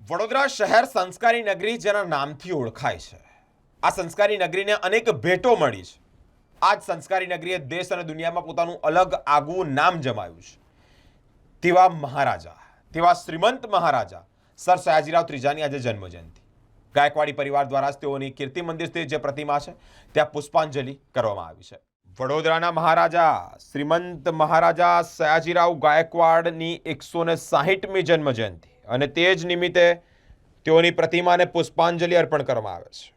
વડોદરા શહેર સંસ્કારી નગરી જેના નામથી ઓળખાય છે। આ સંસ્કારી નગરીને અનેક ભેટો મળી છે। આ જ સંસ્કારી નગરીએ દેશ અને દુનિયામાં પોતાનું અલગ આગવું નામ જમાવ્યું છે। તેવા મહારાજા, તેવા શ્રીમંત મહારાજા સર સયાજીરાવ ત્રીજાની આજે જન્મજયંતિ। ગાયકવાડી પરિવાર દ્વારા જ તેઓની કીર્તિ મંદિર સ્થિત જે પ્રતિમા છે ત્યાં પુષ્પાંજલિ કરવામાં આવી છે। વડોદરાના મહારાજા શ્રીમંત મહારાજા સયાજીરાવ ગાયકવાડની 160મી જન્મજયંતિ અને તે જ નિમિત્તે તેઓની પ્રતિમાને પુષ્પાંજલિ અર્પણ કરવામાં આવે છે।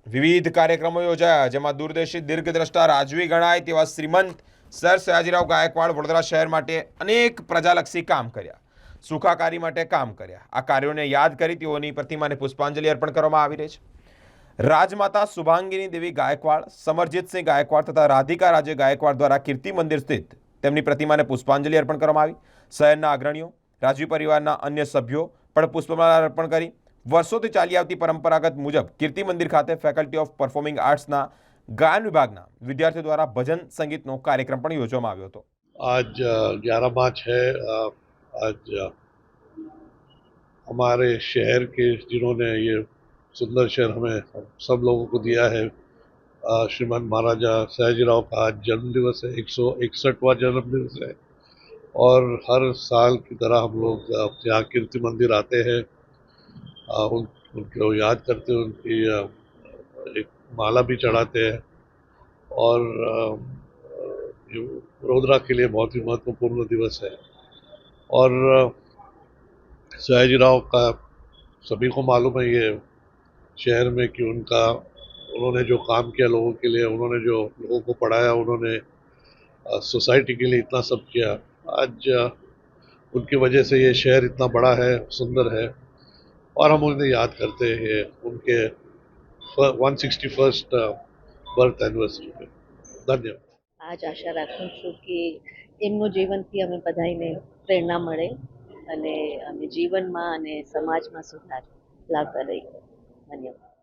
વિવિધ કાર્યક્રમો યોજાયા, જેમાં દૂરદર્શી દીર્ઘદ્રષ્ટા રાજવી ગણાય તેવા શ્રીમંત સર સયાજીરાવ ગાયકવાડ વડોદરા શહેર માટે અનેક પ્રજાલક્ષી કામ કર્યા, સુખાકારી માટે કામ કર્યા। આ કાર્યોને યાદ કરી તેઓની પ્રતિમાને પુષ્પાંજલિ અર્પણ કરવામાં આવી રહી છે। રાજમાતા શુભાંગીની દેવી ગાયકવાડ, સમરજીતસિંહ ગાયકવાડ તથા રાધિકા રાજે ગાયકવાડ દ્વારા કીર્તિ મંદિર સ્થિત તેમની પ્રતિમાને પુષ્પાંજલિ અર્પણ કરવામાં આવી। શહેરના અગ્રણીઓ, રાજવી પરિવારના અન્ય સભ્યો પણ પુષ્પમાળા અર્પણ કરી વર્ષોથી ચાલી આવતી પરંપરાગત મુજબ કીર્તિ મંદિર ખાતે ફેકલ્ટી ઓફ પરફોર્મિંગ આર્ટ્સના ગાયન વિભાગના વિદ્યાર્થીઓ દ્વારા ભજન સંગીતનો કાર્યક્રમ પણ યોજવામાં આવ્યો હતો। आज 11 मार्च है। आज हमारे शहर के जिन्होंने ये सुंदर शहर हमें सब लोगों को दिया है, श्रीमान महाराजा सयाजीराव का आज जन्म दिवस है, 161वां जन्म दिवस है। और हर साल की तरह हम लोग यहाँ कीर्ति मंदिर आते हैं, उनको याद करते हैं, उनकी एक माला भी चढ़ाते हैं। और ये वडोदरा के लिए बहुत ही महत्वपूर्ण दिवस है। और सयाजीराव का सभी को मालूम है ये शहर में कि उन्होंने जो काम किया लोगों के लिए, उन्होंने जो लोगों को पढ़ाया, उन्होंने सोसाइटी के लिए इतना सब किया। आज उनकी वजह से ये शहर इतना बड़ा है, सुंदर है, और हम उन्हें याद करते हैं उनके 161st બર્થ એનિવર્સરી पे। ધન્યવાદ। આજ આશા રાખું છું કે એમનું જીવનથી અમે બધાને પ્રેરણા મળે અને અમે જીવનમાં અને સમાજમાં સુધાર લાવતા રહીએ। ધન્યવાદ।